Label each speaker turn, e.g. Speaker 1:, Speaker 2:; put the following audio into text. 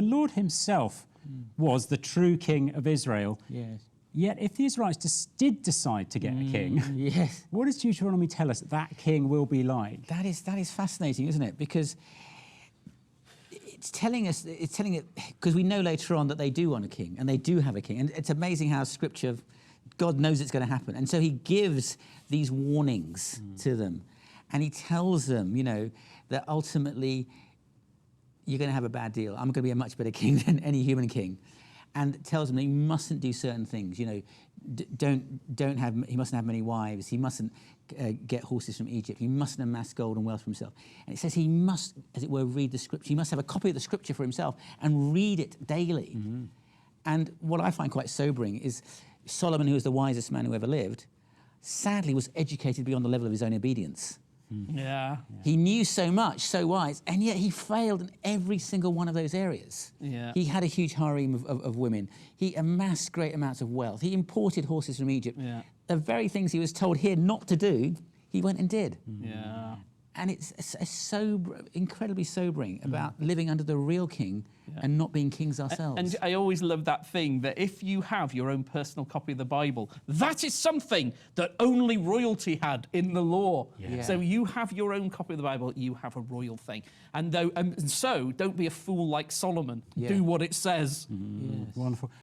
Speaker 1: The Lord himself was the true king of Israel.
Speaker 2: Yes.
Speaker 1: Yet if the Israelites did decide to get a king,
Speaker 2: Yes.
Speaker 1: what does Deuteronomy tell us that king will be like?
Speaker 2: That is fascinating, isn't it? Because it's telling it, because we know later on that they do want a king, and they do have a king. And it's amazing how Scripture, God knows it's going to happen. And so he gives these warnings to them. And he tells them, you know, that ultimately you're going to have a bad deal. I'm going to be a much better king than any human king. And tells them that he mustn't do certain things. You know, he mustn't have many wives. He mustn't get horses from Egypt. He mustn't amass gold and wealth for himself. And it says he must, as it were, read the Scripture. He must have a copy of the Scripture for himself and read it daily. And what I find quite sobering is Solomon, who was the wisest man who ever lived, sadly was educated beyond the level of his own obedience.
Speaker 3: Yeah.
Speaker 2: He knew so much, so wise, and yet he failed in every single one of those areas.
Speaker 3: Yeah.
Speaker 2: He had a huge harem of women. He amassed great amounts of wealth. He imported horses from Egypt.
Speaker 3: Yeah.
Speaker 2: The very things he was told here not to do, he went and did.
Speaker 3: Yeah.
Speaker 2: And it's incredibly sobering about living under the real king and not being kings ourselves.
Speaker 3: And I always love that thing that if you have your own personal copy of the Bible, that is something that only royalty had in the law.
Speaker 2: Yeah.
Speaker 3: So you have your own copy of the Bible, you have a royal thing. And so don't be a fool like Solomon.
Speaker 2: Yeah.
Speaker 3: Do what it says.
Speaker 2: Yes.
Speaker 1: Wonderful.